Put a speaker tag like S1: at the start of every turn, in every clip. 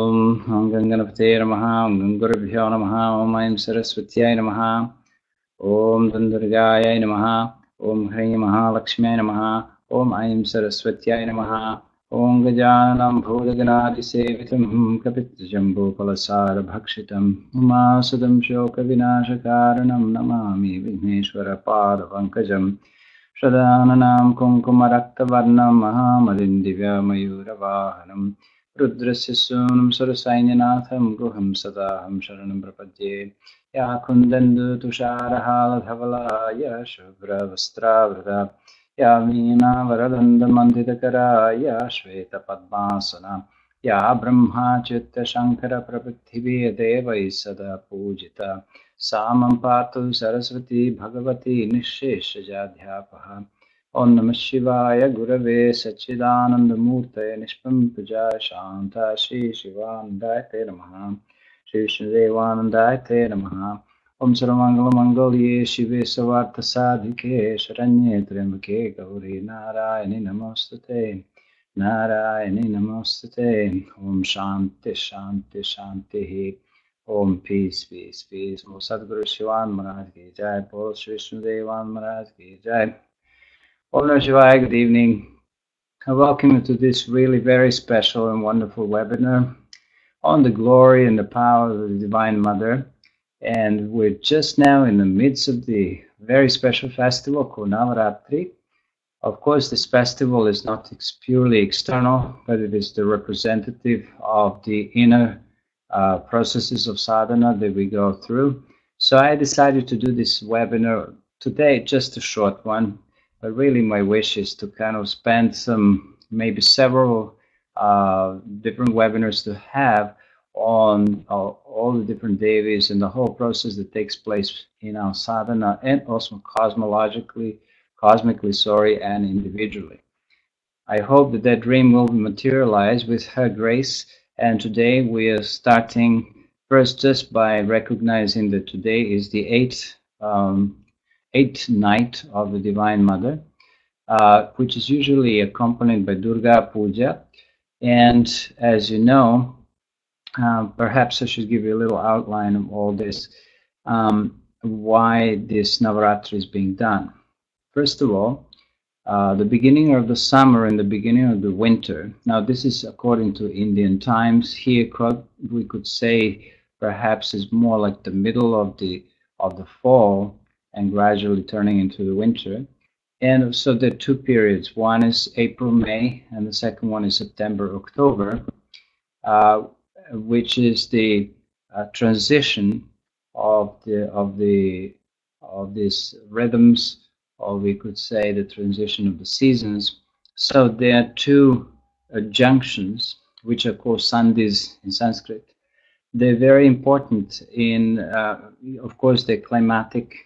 S1: Om Ganganapate Namaha, Om Gangurabhyo Namaha, Om Aim Saraswatyai Namaha, Om Dandurgayai Namaha, Om Hri Mahalakshmi Namaha, Om Aim Saraswatyai Namaha, Om Gajanam Bhudaganadi Sevitam Kapitjambu Palasara Bhakshitam, Umasadam Shoka Vinashakaranam Namami Vigneshwara Pada Pankajam, Shadananam Kunkumaraktavarnam Mahamadindivya Mayuravahanam, Rudrasya Sunam Sarasainyanatham Guham Sadaham Sharanam Prapadye, Ya Kundandu Tusharahala Dhavalaya Shubhra Vastravrata, Ya Veena Varadanda Mandidakara, Ya Shveta Padmasana, Ya Brahma Chitta Shankara Prapathivi Deva Isada Pujita, Samam Patu Saraswati Bhagavati Nishesha Jadhyapaha. Om Namah Shivaya Gurave Sachidananda Murtaya Nishpam Puja Shanta Shri Shivanandayate Namaha Shri Shivanandayate Namaha Om Saramangala Mangalye Shive Savartha Sadhike Sharanye Triambake Gauri Narayani Namostate Narayani Namostate Om Shanti Shanti Shanti Om Peace Peace Peace Om Sadguru Shivan Maharaj Ki Jai Bol Shri Vishnudevan Maharaj Ki Jai. Om Namah Shivaya, good evening. I welcome you to this really very special and wonderful webinar on the glory and the power of the Divine Mother. And we're just now in the midst of the very special festival called Navaratri. Of course, this festival is not purely external, but it is the representative of the inner processes of sadhana that we go through. So I decided to do this webinar today, just a short one. But really my wish is to kind of spend maybe several different webinars to have on all the different devis and the whole process that takes place in our sadhana, and also cosmically, and individually. I hope that that dream will materialize with her grace. And today we are starting first just by recognizing that today is the eighth night of the Divine Mother, which is usually accompanied by Durga Puja. And as you know, perhaps I should give you a little outline of all this, why this Navaratri is being done. First of all, the beginning of the summer and the beginning of the winter. Now, this is according to Indian times. Here, we could say perhaps is more like the middle of the fall, and gradually turning into the winter. And so there are two periods. One is April, May, and the second one is September, October, which is the transition of these rhythms, or we could say the transition of the seasons. So there are two junctions, which are called sandhis in Sanskrit. They're very important in, of course, they're climatic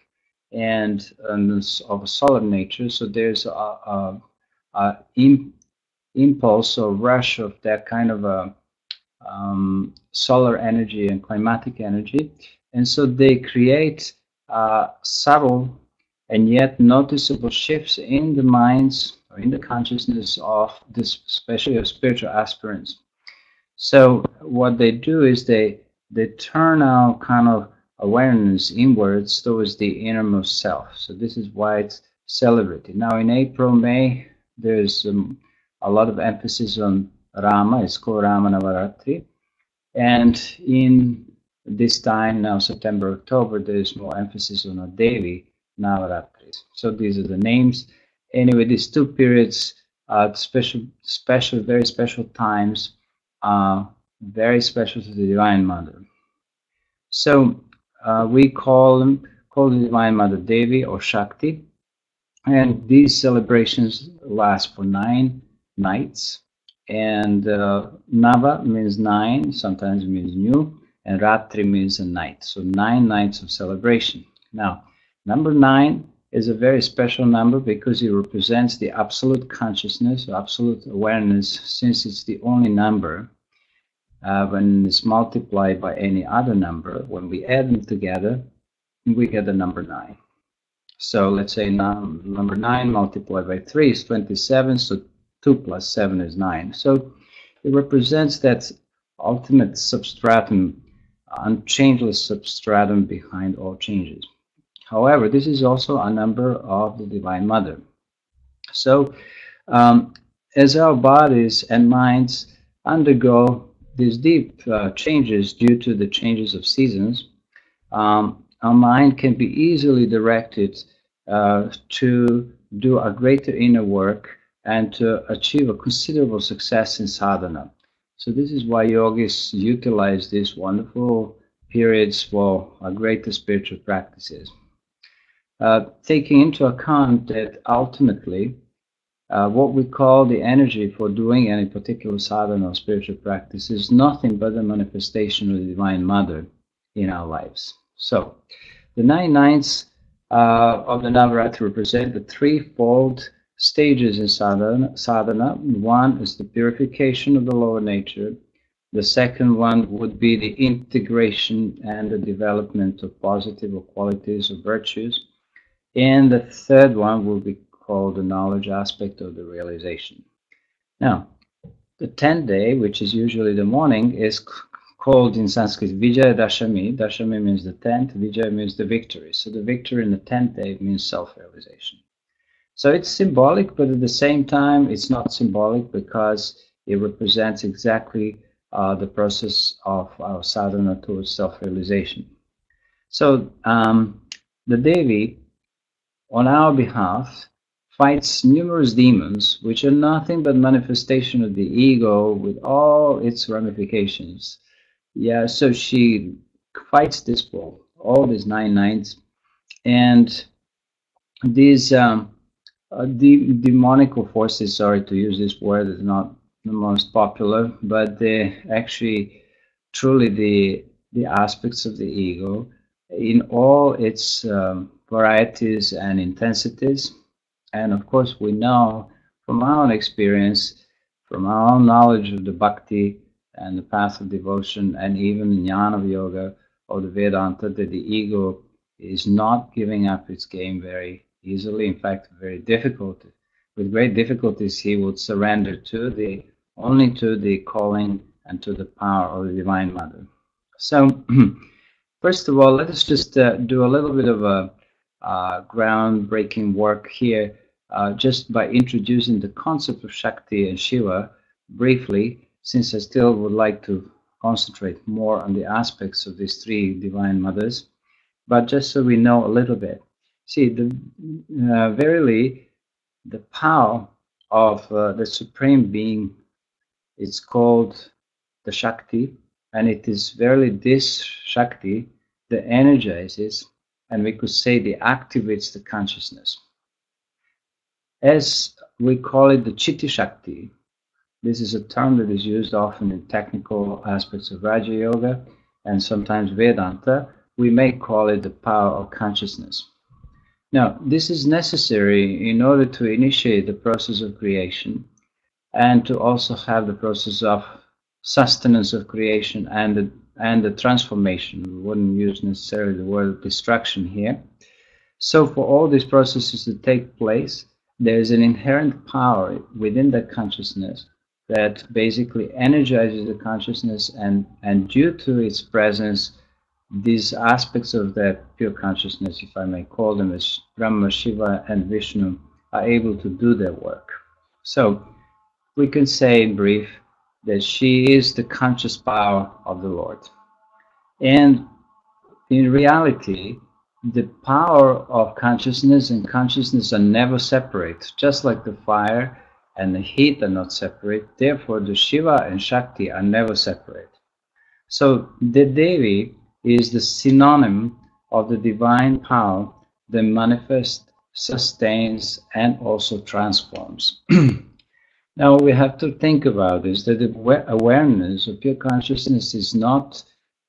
S1: and of a solar nature. So there's a impulse or rush of that kind of a solar energy and climatic energy, and so they create subtle and yet noticeable shifts in the minds or in the consciousness of this, especially of spiritual aspirants. So what they do is they turn our kind of awareness inwards towards the innermost self. So this is why it's celebrated. Now in April, May, there's a lot of emphasis on Rama. It's called Rama Navaratri. And in this time, now September, October, there's more emphasis on a Devi Navaratri. So these are the names. Anyway, these two periods are special, very special times, very special to the Divine Mother. So we call the Divine Mother Devi or Shakti, and these celebrations last for 9 nights. And Nava means 9, sometimes means new, and Ratri means a night. So 9 nights of celebration. Now, number 9 is a very special number because it represents the absolute consciousness, absolute awareness, since it's the only number. When it's multiplied by any other number, when we add them together, we get the number 9. So let's say number 9 multiplied by 3 is 27, so 2 plus 7 is 9. So it represents that ultimate substratum, unchangeless substratum behind all changes. However, this is also a number of the Divine Mother. So, as our bodies and minds undergo these deep changes due to the changes of seasons, our mind can be easily directed to do a greater inner work and to achieve a considerable success in sadhana. So this is why yogis utilize these wonderful periods for a greater spiritual practices. Taking into account that ultimately what we call the energy for doing any particular sadhana or spiritual practice is nothing but a manifestation of the Divine Mother in our lives. So, the 9 nights of the Navaratri represent the threefold stages in sadhana. One is the purification of the lower nature. The second one would be the integration and the development of positive qualities or virtues. And the third one will be called the knowledge aspect of the realization. Now, the 10th day, which is usually the morning, is called in Sanskrit Vijaya Dashami. Dashami means the 10th, Vijaya means the victory. So the victory in the 10th day means self-realization. So it's symbolic, but at the same time, it's not symbolic because it represents exactly the process of our sadhana towards self-realization. So the Devi, on our behalf, fights numerous demons, which are nothing but manifestation of the ego with all its ramifications. Yeah, so she fights this for all these 9 nights, and these demonical forces, sorry to use this word, it's not the most popular, but they actually truly the aspects of the ego in all its varieties and intensities. And of course, we know from our own experience, from our own knowledge of the bhakti and the path of devotion, and even jnana of yoga or the Vedanta, that the ego is not giving up its game very easily. In fact, very difficult. With great difficulties, he would surrender to only to the calling and to the power of the Divine Mother. So, first of all, let us just do a little bit of a groundbreaking work here, just by introducing the concept of Shakti and Shiva briefly, since I still would like to concentrate more on the aspects of these 3 Divine Mothers, but just so we know a little bit. See, verily, the power of the Supreme Being is called the Shakti, and it is verily this Shakti that energizes, and we could say that activates the consciousness. As we call it the Chitti Shakti, this is a term that is used often in technical aspects of Raja Yoga and sometimes Vedanta. We may call it the power of consciousness. Now, this is necessary in order to initiate the process of creation and to also have the process of sustenance of creation and the transformation. We wouldn't use necessarily the word destruction here. So for all these processes to take place, there is an inherent power within the consciousness that basically energizes the consciousness, and due to its presence, these aspects of that pure consciousness, if I may call them, as Brahma, Shiva, and Vishnu, are able to do their work. So we can say in brief that she is the conscious power of the Lord. And in reality, the power of consciousness and consciousness are never separate, just like the fire and the heat are not separate. Therefore, the Shiva and Shakti are never separate. So the Devi is the synonym of the divine power that manifests, sustains, and also transforms. Now, what we have to think about is that the awareness of pure consciousness is not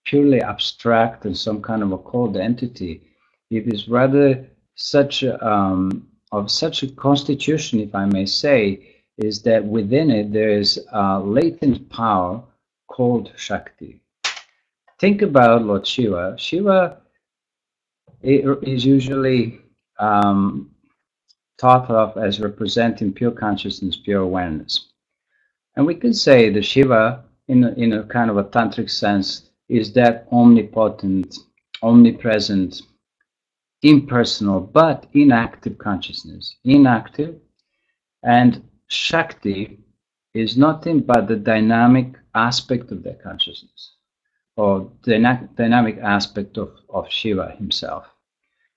S1: purely abstract and some kind of a cold entity. It is rather such of such a constitution, if I may say, is that within it there is a latent power called Shakti. Think about Lord Shiva. Shiva is usually thought of as representing pure consciousness, pure awareness. And we can say that Shiva in a kind of a tantric sense, is that omnipotent, omnipresent, impersonal, but inactive consciousness. Inactive, and Shakti is nothing but the dynamic aspect of that consciousness, or the dynamic aspect of Shiva himself.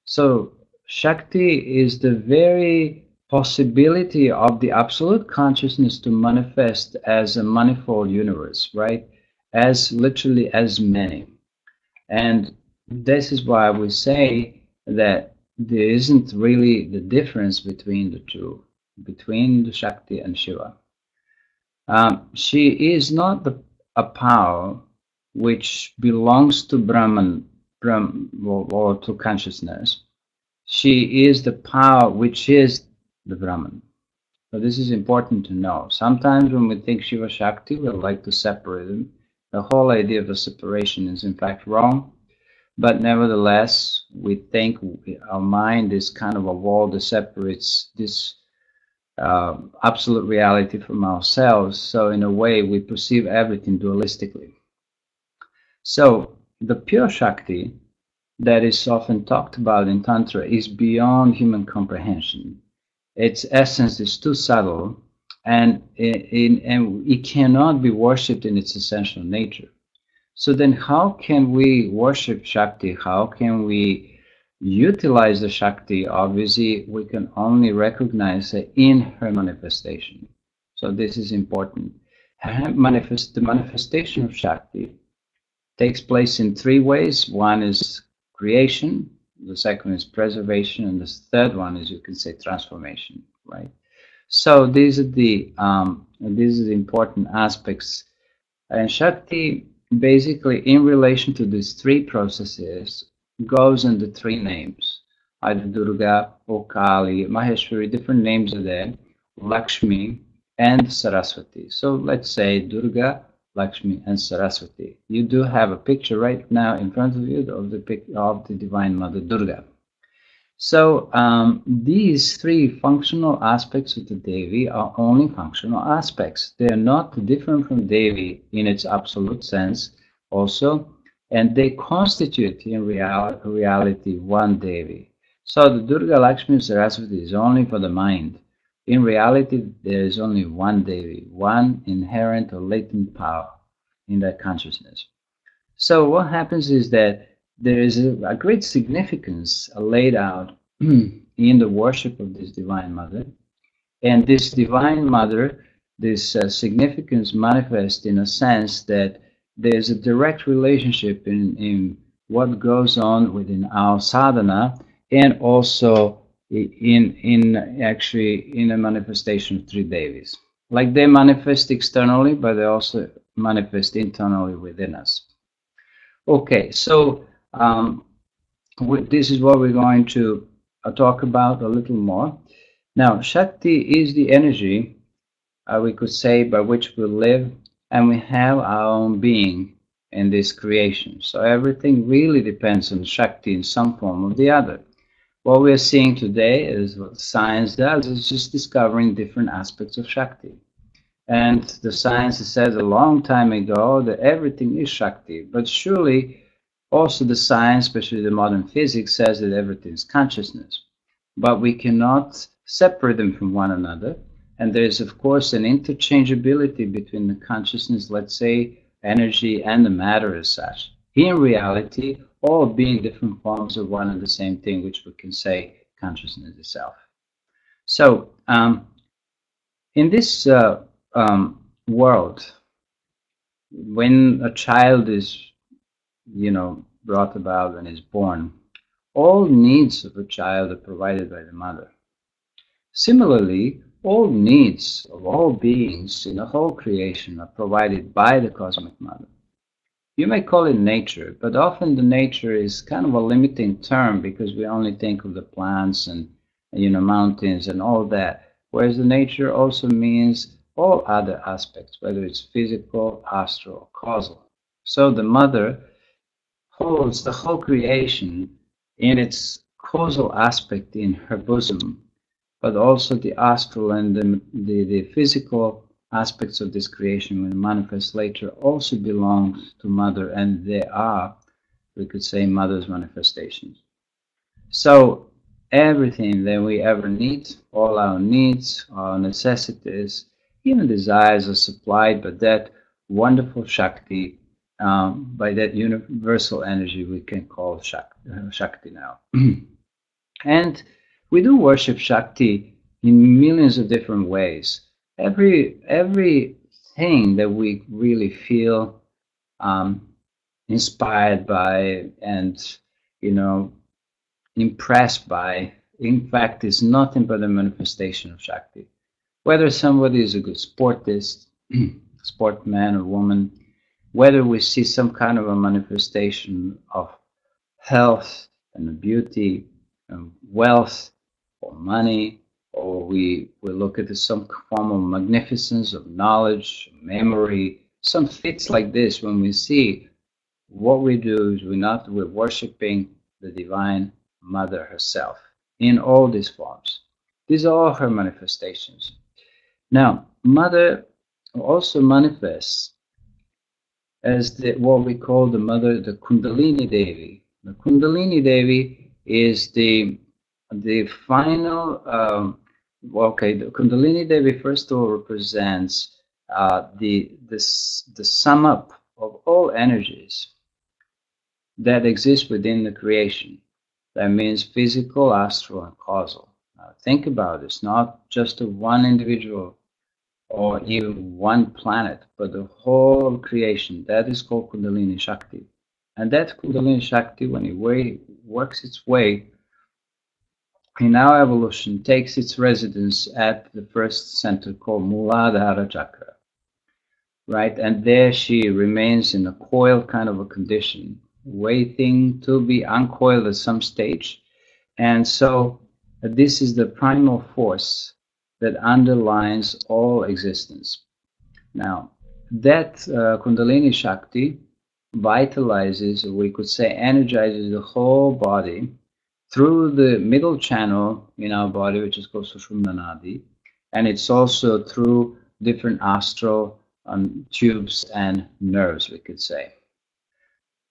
S1: So Shakti is the very possibility of the absolute consciousness to manifest as a manifold universe, right? As literally as many. And this is why we say that there isn't really the difference between the two, between the Shakti and Shiva. She is not a power which belongs to Brahman, or to consciousness. She is the power which is the Brahman. So this is important to know. Sometimes when we think Shiva Shakti, we like to separate them. The whole idea of the separation is in fact wrong. But nevertheless, we think our mind is kind of a wall that separates this absolute reality from ourselves. So in a way, we perceive everything dualistically. So the pure Shakti that is often talked about in Tantra is beyond human comprehension. Its essence is too subtle, and it cannot be worshipped in its essential nature. So then how can we worship Shakti? How can we utilize the Shakti? Obviously, we can only recognize it in her manifestation. So this is important. The manifestation of Shakti takes place in three ways. One is creation, the second is preservation, and the third one is, you can say, transformation, right? So these are the important aspects. And Shakti, basically, in relation to these three processes, goes under three names, either Durga or Kali, Maheshwari. Different names are there, Lakshmi and Saraswati. So let's say Durga, Lakshmi, and Saraswati. You do have a picture right now in front of you of the Divine Mother Durga. So these three functional aspects of the Devi are only functional aspects. They are not different from Devi in its absolute sense also, and they constitute in reality one Devi. So the Durga, Lakshmi, and Saraswati is only for the mind. In reality, there is only one Devi, one inherent or latent power in that consciousness. So what happens is that there is a great significance laid out in the worship of this Divine Mother. And this Divine Mother, this significance manifests in a sense that there's a direct relationship in what goes on within our sadhana, and also in a manifestation of three Devis. Like they manifest externally, but they also manifest internally within us. Okay, so this is what we're going to talk about a little more. Now, Shakti is the energy, we could say, by which we live, and we have our own being in this creation. So everything really depends on Shakti in some form or the other. What we're seeing today is what science does, is just discovering different aspects of Shakti. And the science has said a long time ago that everything is Shakti, but surely also the science, especially the modern physics, says that everything is consciousness. But we cannot separate them from one another. And there is, of course, an interchangeability between the consciousness, let's say, energy, and the matter as such. In reality, all being different forms of one and the same thing, which we can say consciousness itself. So, in this world, when a child is, brought about and is born, all needs of a child are provided by the mother. Similarly, all needs of all beings in the whole creation are provided by the Cosmic Mother. You may call it nature, but often the nature is kind of a limiting term because we only think of the plants and mountains and all that, whereas the nature also means all other aspects, whether it's physical, astral, or causal. So the mother holds the whole creation in its causal aspect in her bosom, but also the astral and the physical aspects of this creation when manifest later also belong to Mother, and they are, we could say, Mother's manifestations. So everything that we ever need, all our needs, our necessities, even desires are supplied by that wonderful Shakti, by that universal energy we can call Shakti now. And we do worship Shakti in millions of different ways. Everything that we really feel inspired by and, you know, impressed by, in fact, is nothing but a manifestation of Shakti. Whether somebody is a good sportist, sportman or woman, whether we see some kind of a manifestation of health and beauty and wealth or money, or we look at some form of magnificence, of knowledge, memory, some fits like this, when we see what we do is we're worshiping the Divine Mother herself in all these forms. These are all her manifestations. Now, Mother also manifests as what we call the Mother, the Kundalini Devi. The Kundalini Devi is the final. The Kundalini Devi first of all represents the sum up of all energies that exist within the creation. That means physical, astral, and causal. Now think about it. It's not just one individual or even one planet, but the whole creation. That is called Kundalini Shakti. And that Kundalini Shakti, when it works its way in our evolution, takes its residence at the first center called Muladhara Chakra, right? And there she remains in a coiled kind of a condition, waiting to be uncoiled at some stage. And so this is the primal force that underlines all existence. Now, that Kundalini Shakti vitalizes, or we could say energizes the whole body through the middle channel in our body, which is called Sushumna Nadi, and it's also through different astral tubes and nerves, we could say.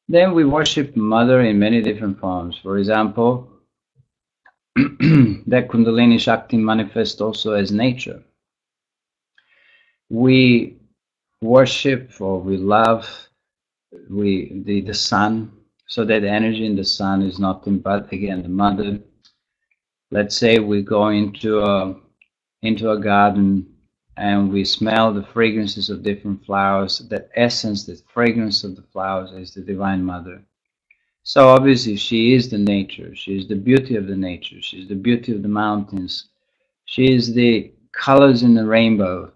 S1: Then we worship Mother in many different forms. For example, that Kundalini Shakti manifests also as nature. We worship or we love the sun, so that the energy in the sun is nothing but, again, the Mother. Let's say we go into a garden and we smell the fragrances of different flowers. That essence, the fragrance of the flowers is the Divine Mother. So obviously she is the nature. She is the beauty of the nature. She is the beauty of the mountains. She is the colors in the rainbow.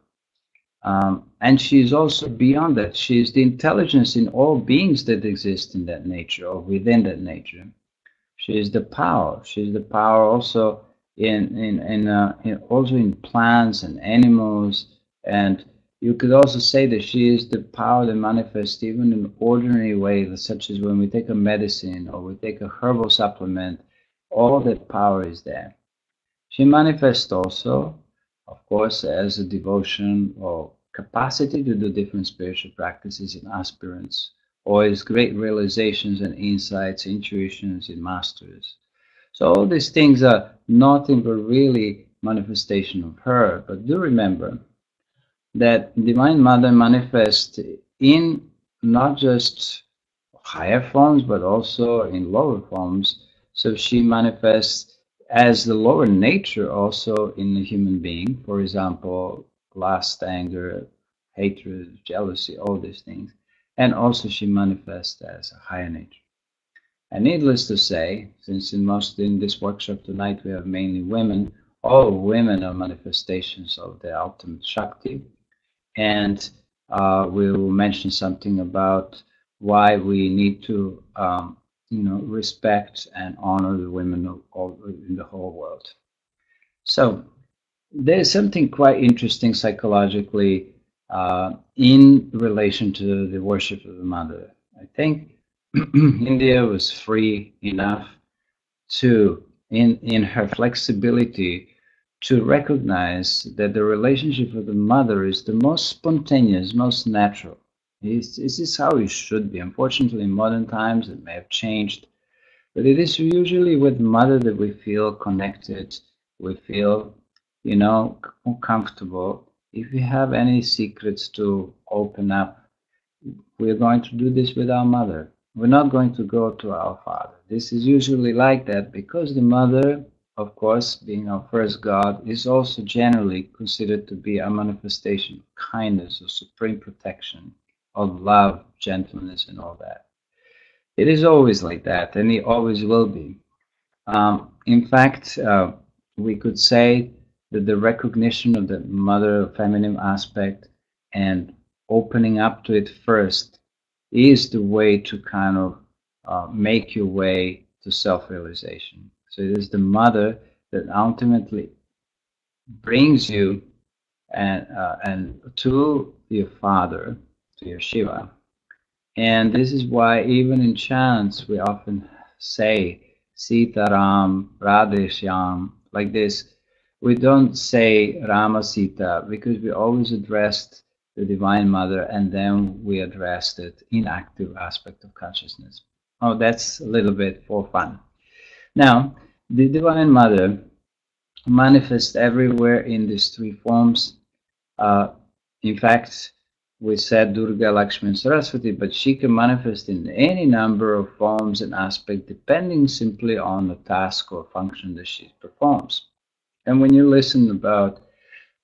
S1: And she is also beyond that. She is the intelligence in all beings that exist in that nature or within that nature. She is the power. She is the power also also in plants and animals. And you could also say that she is the power that manifests even in ordinary ways, such as when we take a medicine or we take a herbal supplement. All that power is there. She manifests also, of course, as a devotion or capacity to do different spiritual practices in aspirants, or as great realizations and insights, intuitions in masters. So all these things are nothing but really manifestation of her. But do remember that Divine Mother manifests in not just higher forms, but also in lower forms. So she manifests as the lower nature also in the human being. For example, lust, anger, hatred, jealousy, all these things. And also she manifests as a higher nature. And needless to say, since in this workshop tonight we have mainly women, all women are manifestations of the ultimate Shakti. And we will mention something about why we need to respect and honor the women in the whole world. So there's something quite interesting psychologically in relation to the worship of the Mother. I think India was free enough to, in her flexibility, to recognize that the relationship with the mother is the most spontaneous, most natural. This is how it should be. Unfortunately, in modern times, it may have changed, but it is usually with mother that we feel connected, we feel, comfortable. If we have any secrets to open up, we're going to do this with our mother. We're not going to go to our father. This is usually like that because the mother, of course, being our first God, is also generally considered to be a manifestation of kindness, of supreme protection, of love, gentleness, and all that. It is always like that, and it always will be. In fact, we could say that the recognition of the mother feminine aspect and opening up to it first is the way to kind of make your way to self-realization. So it is the mother that ultimately brings you and to your father, to your Shiva. And this is why even in chants we often say Sitaram, Radheshyam, like this. We don't say Rama Sita because we always addressed the Divine Mother and then we addressed it inactive aspect of consciousness. Oh, that's a little bit for fun. Now, the Divine Mother manifests everywhere in these three forms. In fact, we said Durga, Lakshmi, and Saraswati, but she can manifest in any number of forms and aspects depending simply on the task or function that she performs. And when you listen about,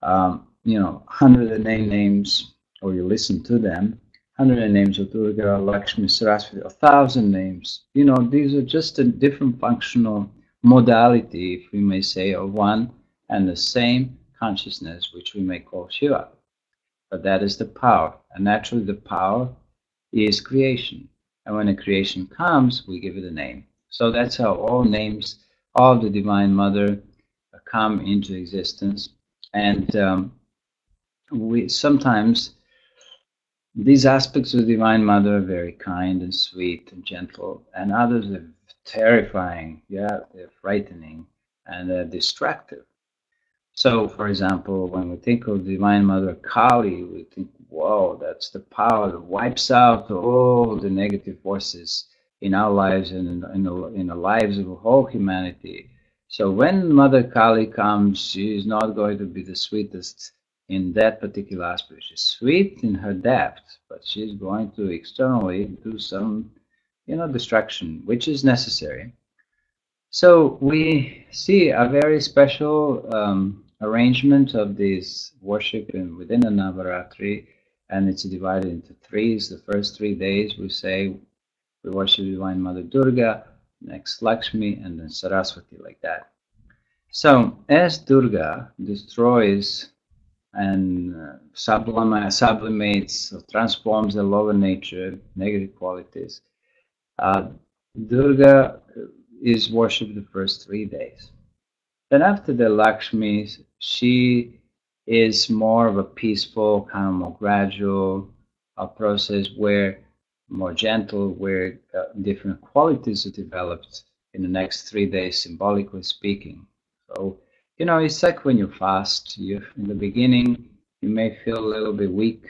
S1: 108 names, or you listen to them, 100 names of Durga, Lakshmi, Saraswati, 1,000 names, these are just a different functional modality, if we may say, of one and the same consciousness, which we may call Shiva. But that is the power. And naturally, the power is creation. And when a creation comes, we give it a name. So that's how all names of the Divine Mother come into existence. And we sometimes, these aspects of the Divine Mother are very kind and sweet and gentle, and others are terrifying. Yeah, they're frightening and they're destructive. So, for example, when we think of Divine Mother Kali, we think, whoa, that's the power that wipes out all the negative forces in our lives and in the lives of whole humanity. So when Mother Kali comes, she is not going to be the sweetest in that particular aspect. She's sweet in her depth, but she's going to externally do some, destruction, which is necessary. So we see a very special arrangement of this worship within the Navaratri, and it's divided into threes. The first 3 days we say we worship Divine Mother Durga, next Lakshmi, and then Saraswati, like that. So as Durga destroys and sublimates or transforms the lower nature, negative qualities, Durga is worshipped the first 3 days. Then after the Lakshmi, she is more of a peaceful, kind of more gradual process where more gentle, where different qualities are developed in the next 3 days, symbolically speaking. So, it's like when you fast, in the beginning, you may feel a little bit weak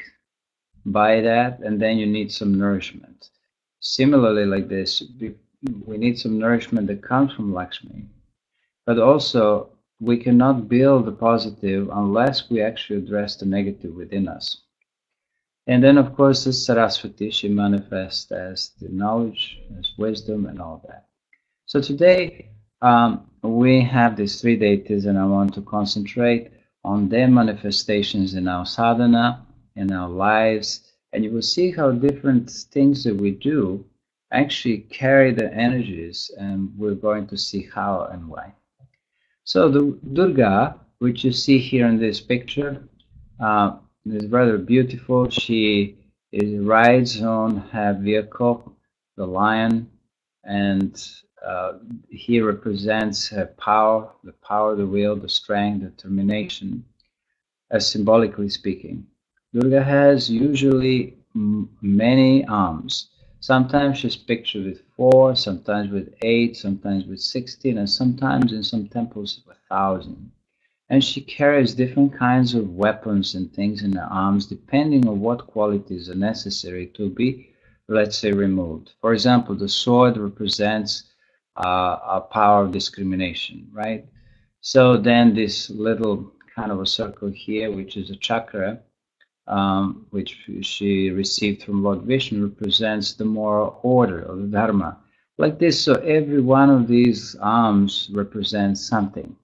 S1: by that, and then you need some nourishment. Similarly, like this, we need some nourishment that comes from Lakshmi. But also, we cannot build the positive unless we actually address the negative within us. And then, of course, this Saraswati, she manifests as the knowledge, as wisdom, and all that. So today, we have these three deities, and I want to concentrate on their manifestations in our sadhana, in our lives, and you will see how different things that we do actually carry the energies, and we're going to see how and why. So the Durga, which you see here in this picture, is rather beautiful. She rides on her vehicle, the lion, and he represents her power, the power of the will, the strength, determination, as symbolically speaking. Durga has usually many arms. Sometimes she's pictured with 4, sometimes with 8, sometimes with 16, and sometimes in some temples with 1,000. and she carries different kinds of weapons and things in her arms depending on what qualities are necessary to be, let's say, removed. For example, the sword represents a power of discrimination, right? So then this little kind of a circle here, which is a chakra, which she received from Lord Vishnu, represents the moral order of the Dharma. Like this, so every one of these arms represents something.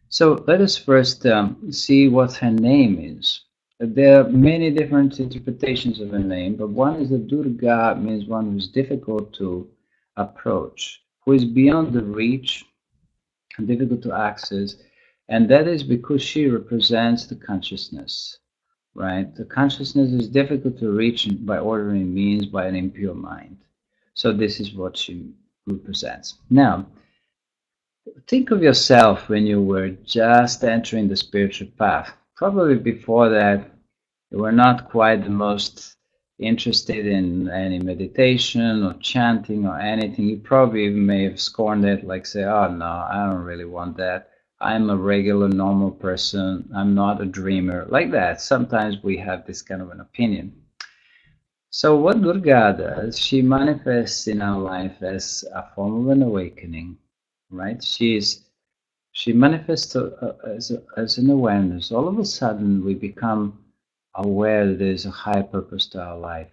S1: So let us first see what her name is. There are many different interpretations of her name, but one is that Durga means one who is difficult to approach, who is beyond the reach, difficult to access, and that is because she represents the consciousness, right? The consciousness is difficult to reach by ordinary means by an impure mind. So this is what she represents. Now, think of yourself when you were just entering the spiritual path. Probably before that, you were not quite the most interested in any meditation or chanting or anything. You probably even may have scorned it, like say, oh no, I don't really want that. I'm a regular, normal person. I'm not a dreamer. Like that. Sometimes we have this kind of an opinion. So what Durga does, she manifests in our life as a form of an awakening, right? She manifests as an awareness. All of a sudden, we become aware that there's a higher purpose to our life.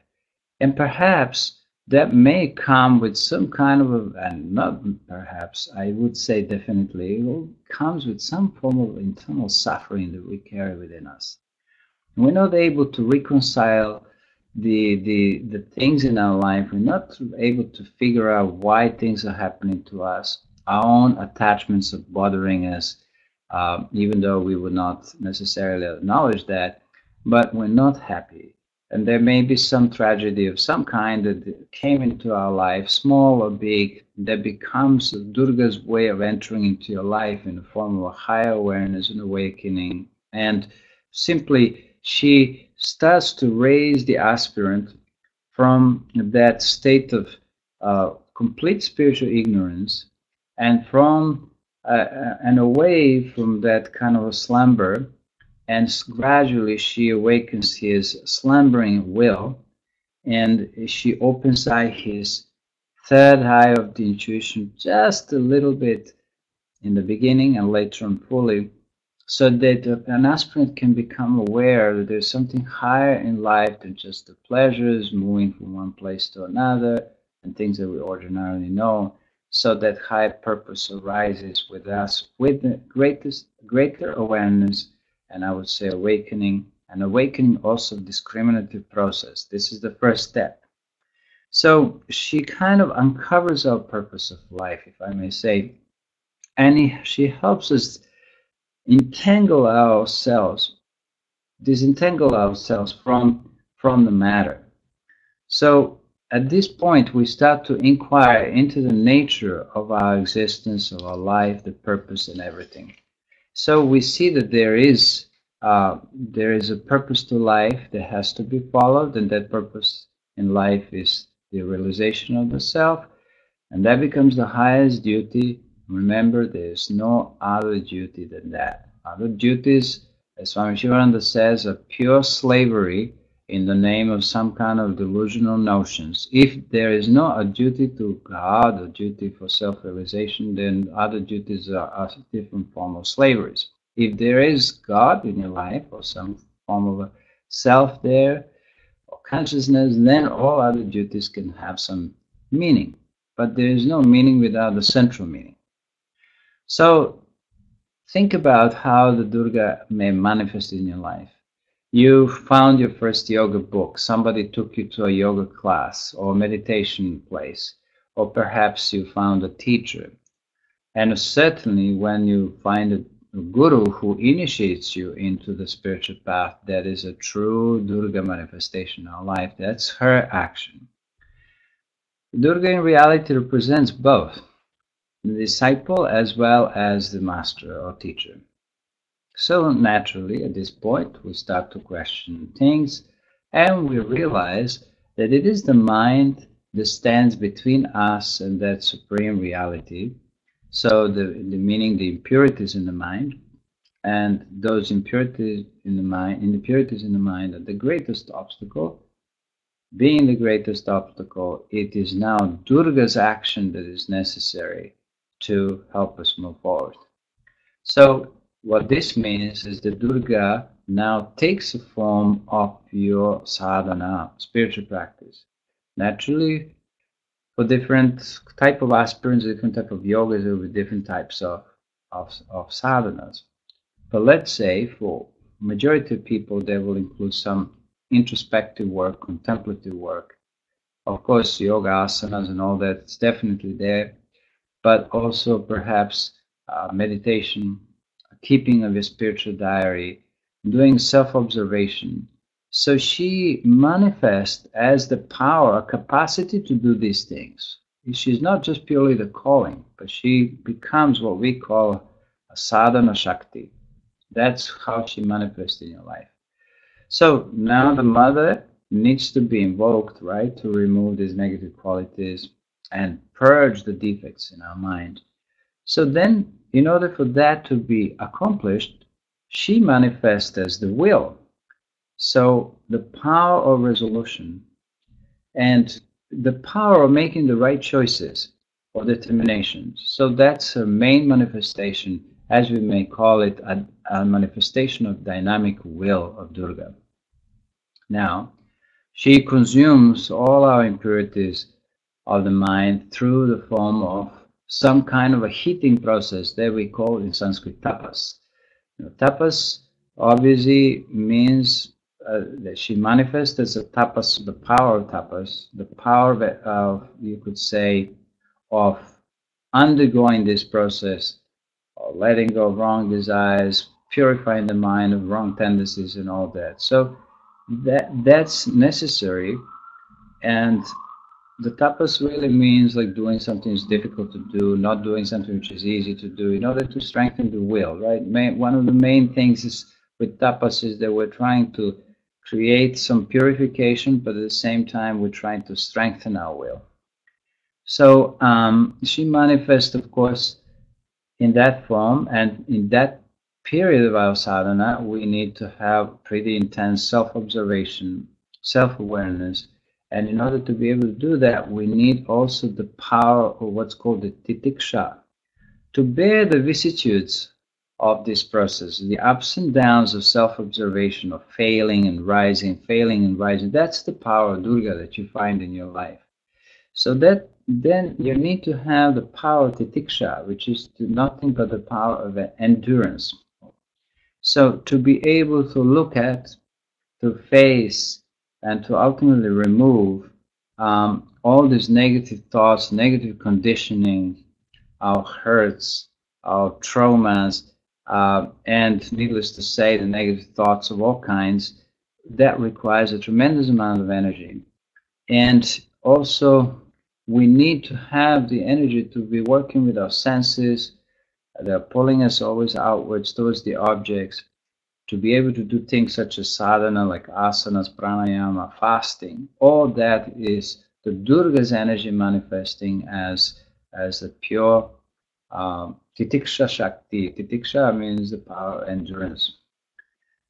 S1: And perhaps that may come with some kind of, and not perhaps, I would say definitely, it comes with some form of internal suffering that we carry within us. And we're not able to reconcile the things in our life. We're not able to figure out why things are happening to us. Our own attachments are bothering us, even though we would not necessarily acknowledge that, but we're not happy. And there may be some tragedy of some kind that came into our life, small or big, that becomes Durga's way of entering into your life in the form of a higher awareness and awakening. And simply, she starts to raise the aspirant from that state of complete spiritual ignorance and from and away from that kind of a slumber, and gradually she awakens his slumbering will, and she opens his third eye of the intuition just a little bit in the beginning and later on fully, so that an aspirant can become aware that there's something higher in life than just the pleasures, moving from one place to another, and things that we ordinarily know. So that high purpose arises with us with the greater awareness, and I would say awakening, and awakening also discriminative process. This is the first step. So she kind of uncovers our purpose of life, if I may say, and she helps us disentangle ourselves from the matter. So at this point, we start to inquire into the nature of our existence, of our life, the purpose, and everything. So we see that there is a purpose to life that has to be followed, and that purpose in life is the realization of the self, and that becomes the highest duty. Remember, there is no other duty than that. Other duties, as Swami Shivananda says, are pure slavery in the name of some kind of delusional notions. If there is no a duty to God, a duty for self-realization, then other duties are a different form of slaveries. If there is God in your life, or some form of a self there, or consciousness, then all other duties can have some meaning. But there is no meaning without the central meaning. So think about how the Durga may manifest in your life. You found your first yoga book. Somebody took you to a yoga class or meditation place, or perhaps you found a teacher. And certainly when you find a guru who initiates you into the spiritual path, that is a true Durga manifestation in our life. That's her action. Durga in reality represents both the disciple as well as the master or teacher. So naturally, at this point, we start to question things, and we realize that it is the mind that stands between us and that supreme reality. So the meaning, the impurities in the mind, and those impurities in the mind are the greatest obstacle. Being the greatest obstacle, it is now Durga's action that is necessary to help us move forward. So what this means is that Durga now takes the form of your sadhana, spiritual practice. Naturally, for different type of aspirants, different type of yogas, there will be different types of sadhanas. But let's say for majority of people, they will include some introspective work, contemplative work. Of course, yoga asanas and all that is definitely there, but also perhaps meditation, keeping of a spiritual diary, doing self-observation. So she manifests as the power, a capacity to do these things. She's not just purely the calling, but she becomes what we call a sadhana shakti. That's how she manifests in your life. So now the mother needs to be invoked, right, to remove these negative qualities and purge the defects in our mind. So then, in order for that to be accomplished, she manifests as the will. So the power of resolution and the power of making the right choices or determinations. So that's a main manifestation, as we may call it, a manifestation of dynamic will of Durga. Now, she consumes all our impurities of the mind through the form of some kind of a heating process that we call in Sanskrit tapas. Tapas obviously means that she manifests as a tapas, the power of tapas, the power of, you could say, of undergoing this process, of letting go of wrong desires, purifying the mind of wrong tendencies and all that. So that's necessary, and the tapas really means like doing something that's difficult to do, not doing something which is easy to do, in order to strengthen the will, right? One of the main things is with tapas is that we're trying to create some purification, but at the same time we're trying to strengthen our will. So she manifests, of course, in that form, and in that period of our sadhana, we need to have pretty intense self-observation, self-awareness. And in order to be able to do that, we need also the power of what's called the titiksha, to bear the vicissitudes of this process, the ups and downs of self-observation, of failing and rising, failing and rising. That's the power of Durga that you find in your life. So that then you need to have the power of titiksha, which is nothing but the power of endurance. So to be able to look at, to face, and to ultimately remove all these negative thoughts, negative conditioning, our hurts, our traumas, and needless to say, the negative thoughts of all kinds, that requires a tremendous amount of energy. And also, we need to have the energy to be working with our senses. They're pulling us always outwards towards the objects, to be able to do things such as sadhana, like asanas, pranayama, fasting. All that is the Durga's energy manifesting as a pure titiksha shakti. Titiksha means the power, endurance.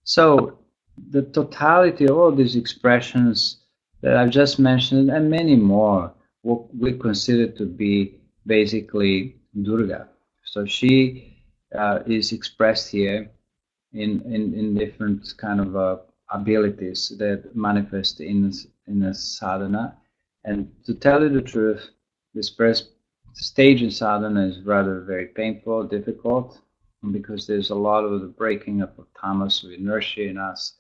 S1: So the totality of all these expressions that I've just mentioned, and many more, what we consider to be basically Durga. So she is expressed here in different kind of abilities that manifest in a sadhana. And to tell you the truth, this first stage in sadhana is rather very painful, difficult, because there's a lot of the breaking up of tamas, of inertia in us,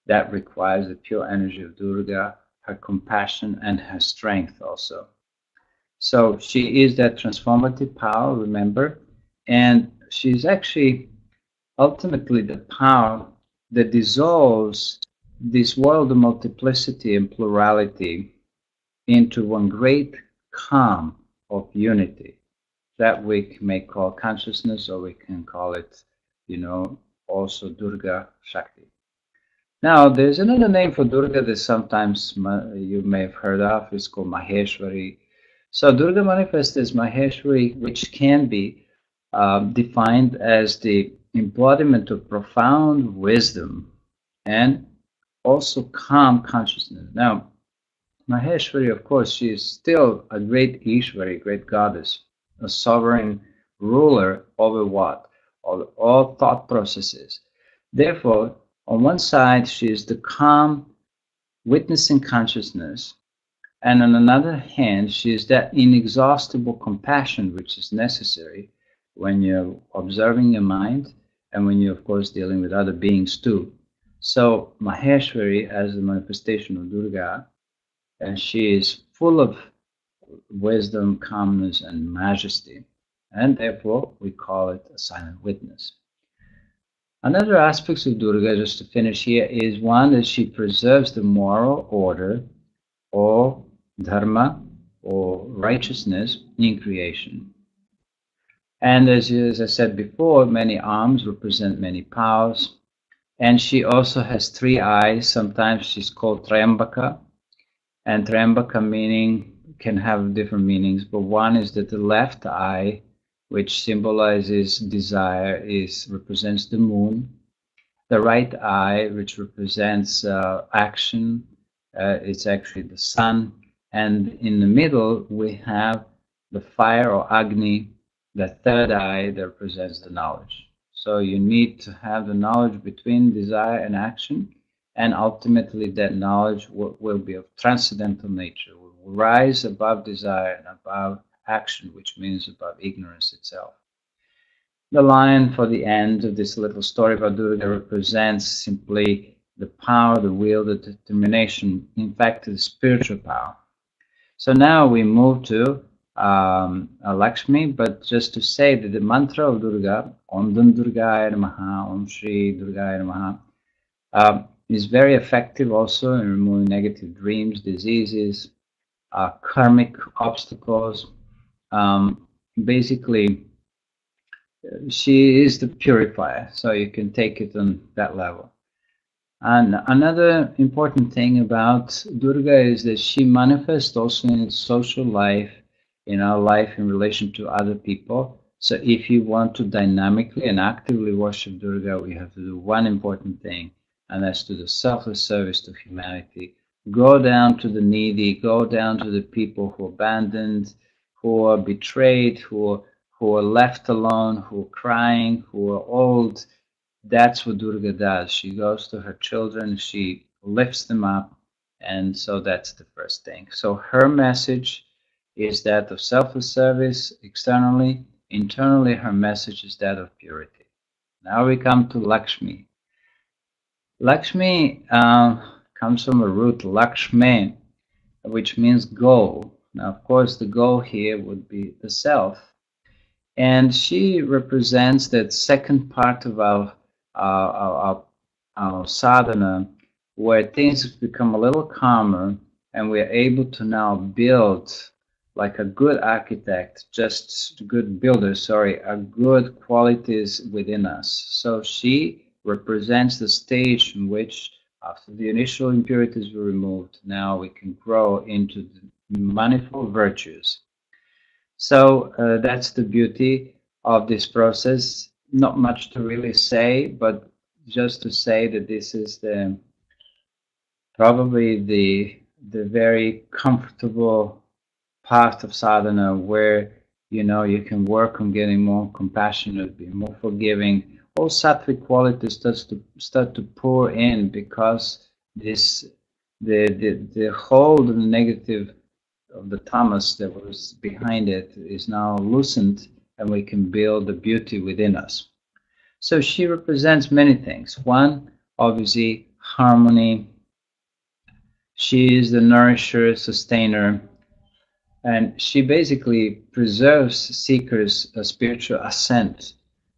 S1: that requires the pure energy of Durga, her compassion and her strength also. So she is that transformative power, remember, and she's actually ultimately the power that dissolves this world of multiplicity and plurality into one great calm of unity that we may call consciousness, or we can call it, also Durga Shakti. Now, there's another name for Durga that sometimes you may have heard of. It's called Maheshwari. So Durga manifests as Maheshwari, which can be defined as the embodiment of profound wisdom and also calm consciousness. Now, Maheshwari, of course, she is still a great Ishwari, great goddess, a sovereign ruler over what? All thought processes. Therefore, on one side, she is the calm, witnessing consciousness, and on another hand, she is that inexhaustible compassion which is necessary when you're observing your mind and when you're, of course, dealing with other beings too. So, Maheshwari, as the manifestation of Durga, and she is full of wisdom, calmness, and majesty, and therefore we call it a silent witness. Another aspect of Durga, just to finish here, is one that she preserves the moral order or dharma or righteousness in creation. And as I said before, many arms represent many powers, and she also has 3 eyes. Sometimes she's called Triambaka, and Triambaka meaning can have different meanings, but one is that the left eye, which symbolizes desire, represents the moon. The right eye, which represents action, it's actually the sun. And in the middle, we have the fire or Agni, the third eye that represents the knowledge. So you need to have the knowledge between desire and action, and ultimately that knowledge will be of transcendental nature, will rise above desire and above action, which means above ignorance itself. The lion for the end of this little story about Durga represents simply the power, the will, the determination, in fact, the spiritual power. So now we move to Lakshmi, but just to say that the mantra of Durga, Om Dan Durgaya Namaha, Om Shri Durgaya Namaha, is very effective also in removing negative dreams, diseases, karmic obstacles. Basically, she is the purifier, so you can take it on that level. And another important thing about Durga is that she manifests also in social life, in our life in relation to other people. So if you want to dynamically and actively worship Durga, we have to do one important thing, and that's to the selfless service to humanity. Go down to the needy, go down to the people who are abandoned, who are betrayed, who are left alone, who are crying, who are old. That's what Durga does. She goes to her children, she lifts them up, and so that's the first thing. So her message is that of selfless service externally. Internally, her message is that of purity. Now we come to Lakshmi. Lakshmi comes from a root Lakshmi, which means goal. Now, of course, the goal here would be the self. And she represents that second part of our sadhana, where things become a little calmer and we're able to now build like a good architect, just a good builder, sorry, a good qualities within us. So she represents the stage in which after the initial impurities were removed, now we can grow into the manifold virtues. So that's the beauty of this process. Not much to really say, but just to say that this is probably the very comfortable path of sadhana where you can work on getting more compassionate, be more forgiving. All sattvic qualities start to pour in because the hold of the negative of the tamas that was behind it is now loosened, and we can build the beauty within us. So she represents many things. One, obviously, harmony. She is the nourisher, sustainer, and she basically preserves seekers' spiritual ascent.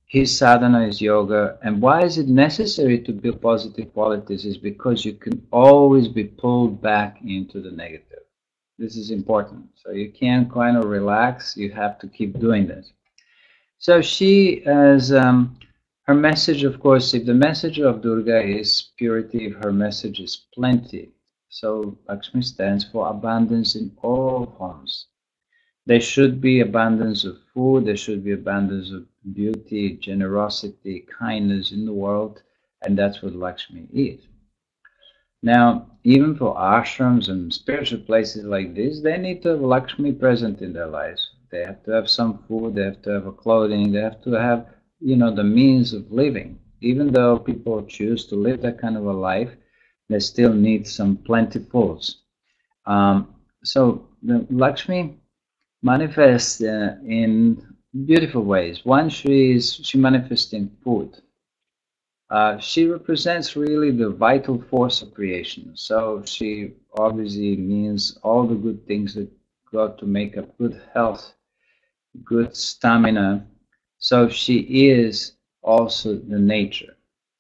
S1: His sadhana is yoga. And why is it necessary to build positive qualities? Is because you can always be pulled back into the negative. This is important. So you can't kind of relax. You have to keep doing this. So she, as her message, of course, if the message of Durga is purity, her message is plenty. So Lakshmi stands for abundance in all forms. There should be abundance of food, there should be abundance of beauty, generosity, kindness in the world, and that's what Lakshmi is. Now, even for ashrams and spiritual places like this, they need to have Lakshmi present in their lives. They have to have some food, they have to have a clothing, they have to have, the means of living. Even though people choose to live that kind of a life, they still need some plentifulness. So the Lakshmi manifests in beautiful ways. One, she manifests in food. She represents really the vital force of creation. So she obviously means all the good things that got to make up good health, good stamina. So she is also the nature.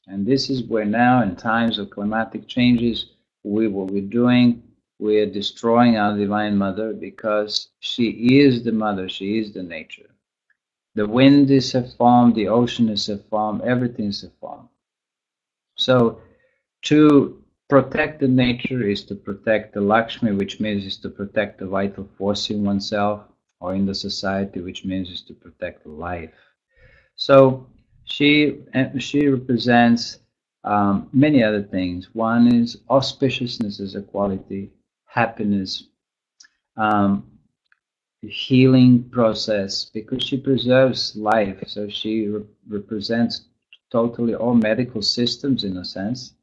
S1: And this is where now, in times of climatic changes, what we're doing, we are destroying our Divine Mother because she is the mother, she is the nature. The wind is a form, the ocean is a form, everything is a form. So to protect the nature is to protect the Lakshmi, which means is to protect the vital force in oneself or in the society, which means is to protect life. So she represents many other things. One is auspiciousness as a quality, happiness, healing process, because she preserves life. So she represents totally all medical systems in a sense.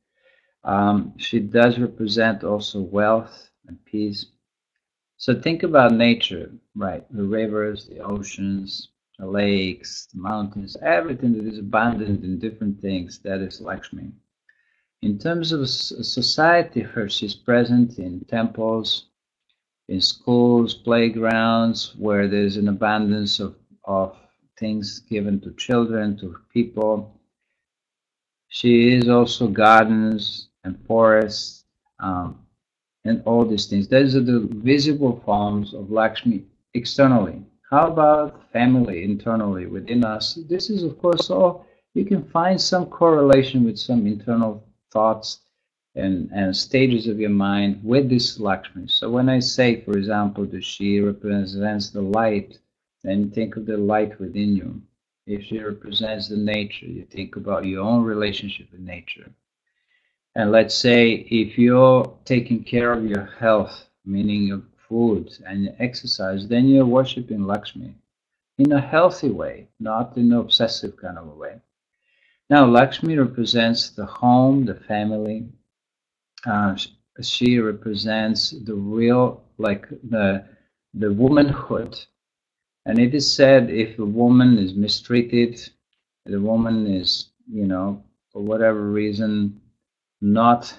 S1: She does represent also wealth and peace. So think about nature, right? The rivers, the oceans, the lakes, the mountains, everything that is abundant in different things, that is Lakshmi. In terms of society, she's present in temples, in schools, playgrounds, where there's an abundance of things given to children, to people. She is also gardens and forests, and all these things. Those are the visible forms of Lakshmi externally. How about family internally within us? This is, of course, all you can find some correlation with some internal thoughts and stages of your mind with this Lakshmi. So when I say, for example, that she represents the light, then think of the light within you. If she represents the nature, you think about your own relationship with nature. And let's say if you're taking care of your health, meaning your food and your exercise, then you're worshiping Lakshmi in a healthy way, not in an obsessive kind of a way. Now, Lakshmi represents the home, the family. She represents the real, like the womanhood. And it is said if a woman is mistreated, the woman is, for whatever reason, not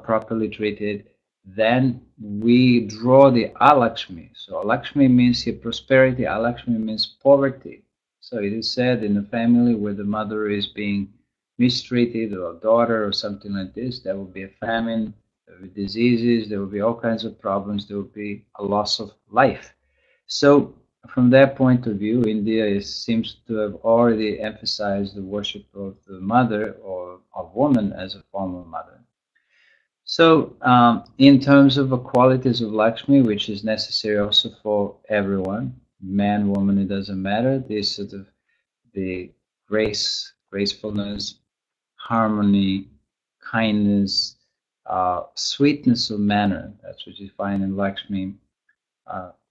S1: properly treated, then we draw the Alakshmi. So Alakshmi means here prosperity, Alakshmi means poverty. So it is said in a family where the mother is being mistreated, or a daughter or something like this, there will be a famine, there will be diseases, there will be all kinds of problems, there will be a loss of life. So from that point of view, India seems to have already emphasized the worship of the mother or of woman as a form of mother. So in terms of the qualities of Lakshmi, which is necessary also for everyone, man, woman, it doesn't matter, this sort of the gracefulness, harmony, kindness, sweetness of manner, that's what you find in Lakshmi.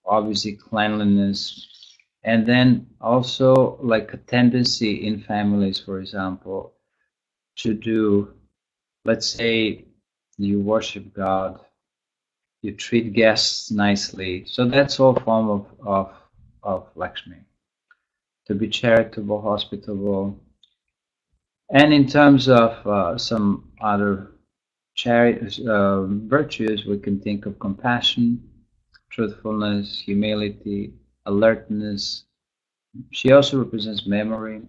S1: Obviously cleanliness, and then also like a tendency in families, for example, to do, let's say you worship God, you treat guests nicely, so that's all form of Lakshmi. To be charitable, hospitable, and in terms of some other virtues, we can think of compassion, truthfulness, humility, alertness. She also represents memory,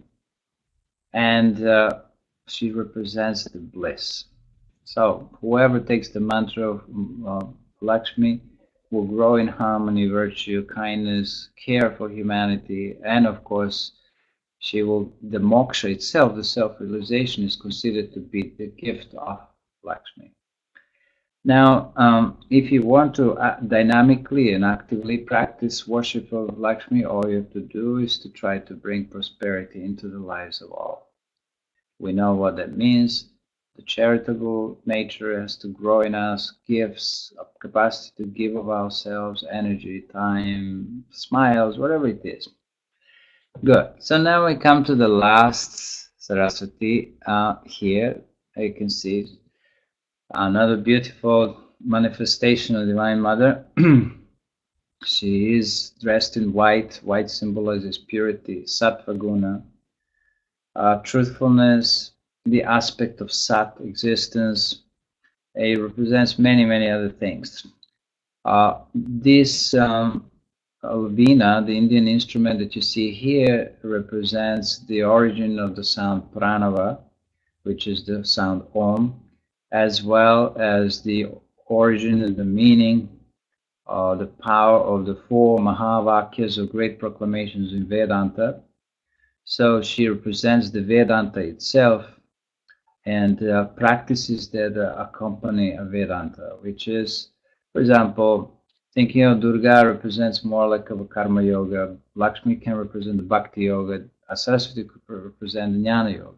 S1: and she represents the bliss. So whoever takes the mantra of Lakshmi will grow in harmony, virtue, kindness, care for humanity, and of course, the moksha itself, the self-realization, is considered to be the gift of Lakshmi. Now, if you want to dynamically and actively practice worship of Lakshmi, all you have to do is to try to bring prosperity into the lives of all. We know what that means. The charitable nature has to grow in us, gifts, a capacity to give of ourselves, energy, time, smiles, whatever it is. Good. So now we come to the last Saraswati. Here you can see another beautiful manifestation of Divine Mother. She is dressed in white. White symbolizes purity, sattva guna, truthfulness, the aspect of Sat existence. It represents many, many other things. This Veena, the Indian instrument that you see here, represents the origin of the sound Pranava, which is the sound Om, as well as the origin and the meaning, the power of the four Mahavakyas or great proclamations in Vedanta. So she represents the Vedanta itself and practices that accompany a Vedanta, which is, for example, thinking of Durga represents more like a karma yoga, Lakshmi can represent the bhakti yoga, Saraswati could represent the jnana yoga.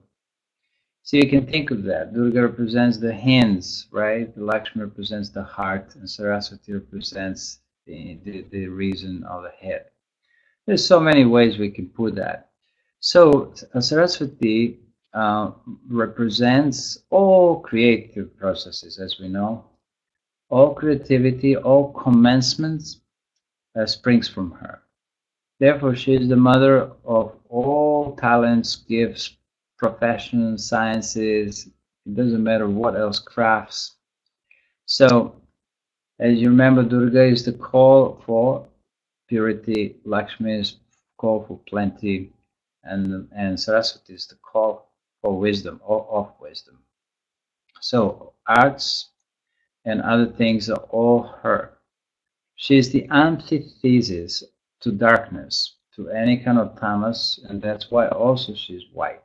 S1: So you can think of that. Durga represents the hands, right? Lakshmi represents the heart, and Saraswati represents the reason of the head. There's so many ways we can put that. So Saraswati represents all creative processes, as we know. All creativity, all commencements springs from her. Therefore, she is the mother of all talents, gifts, professions, sciences. It doesn't matter what else, crafts. So, as you remember, Durga is the call for purity, Lakshmi is call for plenty, and Saraswati is the call for wisdom or of wisdom. So arts and other things are all her. She is the antithesis to darkness, to any kind of tamas, and that's why also she's white.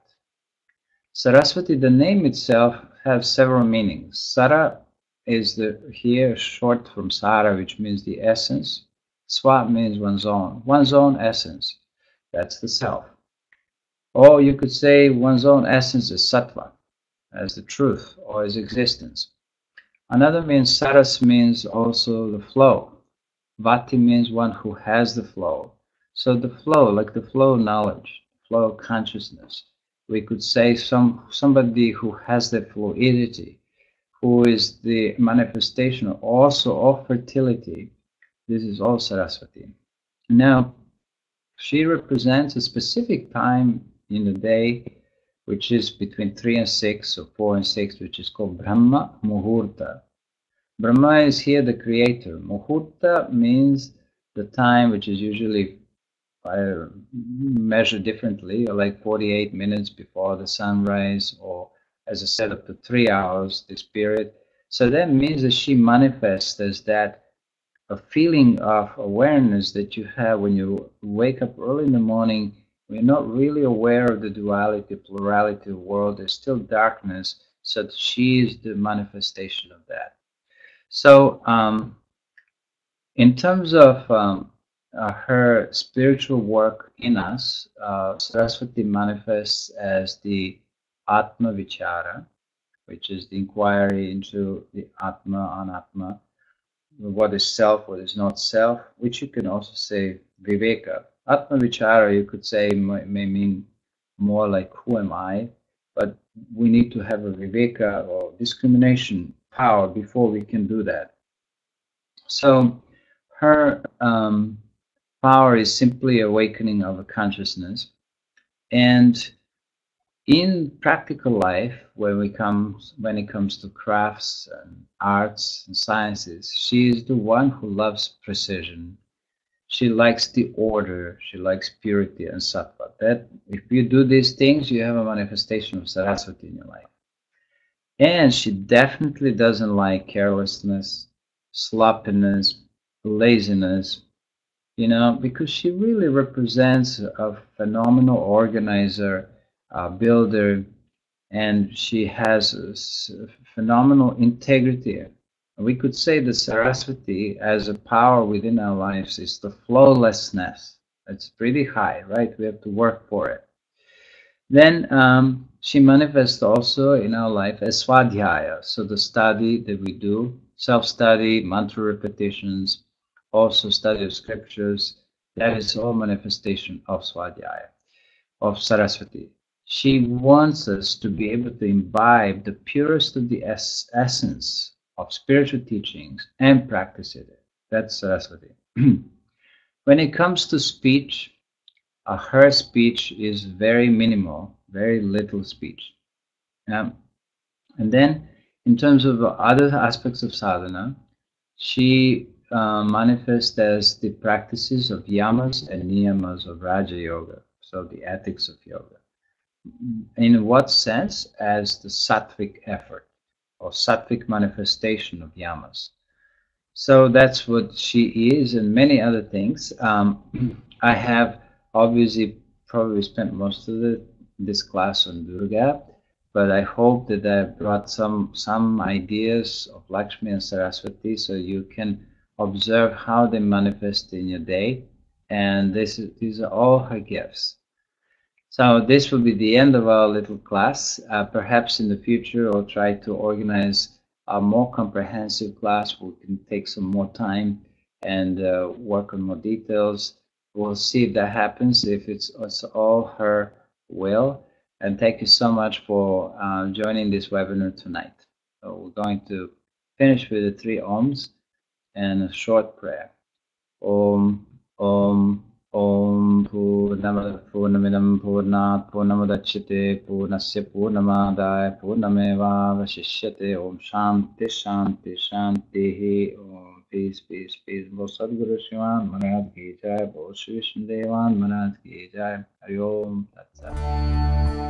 S1: Saraswati, the name itself, has several meanings. Sara is here short from Sara, which means the essence. Swa means one's own essence. That's the self. Or you could say one's own essence is sattva, as the truth or as existence. Another means saras means also the flow. Vati means one who has the flow. So the flow, like the flow of knowledge, flow of consciousness. We could say somebody who has the fluidity, who is the manifestation also of fertility. This is all Saraswati. Now, she represents a specific time in the day, which is between 3 and 6, or 4 and 6, which is called Brahma Muhurta. Brahma is here the creator. Muhurta means the time which is usually measured differently, like 48 minutes before the sunrise, or as I said, up to 3 hours, this period. So that means that she manifests as that a feeling of awareness that you have when you wake up early in the morning. We're not really aware of the duality, plurality of the world. There's still darkness. So she is the manifestation of that. So in terms of her spiritual work in us, Saraswati manifests as the Atma Vichara, which is the inquiry into the Atma, Anatma, what is self, what is not self, which you can also say Viveka. Atma Vichara, you could say, may mean more like who am I, but we need to have a Viveka or discrimination power before we can do that. So her power is simply awakening of a consciousness. And in practical life, when it comes to crafts and arts and sciences, she is the one who loves precision. She likes the order. She likes purity and sattva. That if you do these things, you have a manifestation of Saraswati in your life. And she definitely doesn't like carelessness, sloppiness, laziness, because she really represents a phenomenal organizer, builder, and she has phenomenal integrity We could say that Saraswati, as a power within our lives, is the flawlessness. It's pretty high, right? We have to work for it. Then she manifests also in our life as Swadhyaya, so the study that we do, self-study, mantra repetitions, also study of scriptures, that is all manifestation of Swadhyaya, of Saraswati. She wants us to be able to imbibe the purest of the essence of spiritual teachings and practice it. That's Saraswati. When it comes to speech, her speech is very minimal, very little speech. Um, and then, in terms of other aspects of sadhana, she manifests as the practices of yamas and niyamas of Raja Yoga, so the ethics of yoga. In what sense? As the sattvic effort or sattvic manifestation of yamas. So that's what she is, and many other things. I have obviously probably spent most of this class on Durga, but I hope that I brought some ideas of Lakshmi and Saraswati, so you can observe how they manifest in your day. And these are all her gifts. So this will be the end of our little class. Perhaps in the future, I'll try to organize a more comprehensive class. We can take some more time and work on more details. We'll see if that happens, if it's all her will. And thank you so much for joining this webinar tonight. So we're going to finish with the three Oms and a short prayer. Om Om Om Purnamada Purnamidam Purnat Purnamudachyate Purnasya Purnamadaya Purnameva Vashishyate Om Shanti Shanti Shanti Om Peace Peace Peace Bo Sadguru Shivan Maharaj Ki Jai Bo Shri Vishnu Devan Maharaj Ki Jai Hari Om Tat Sat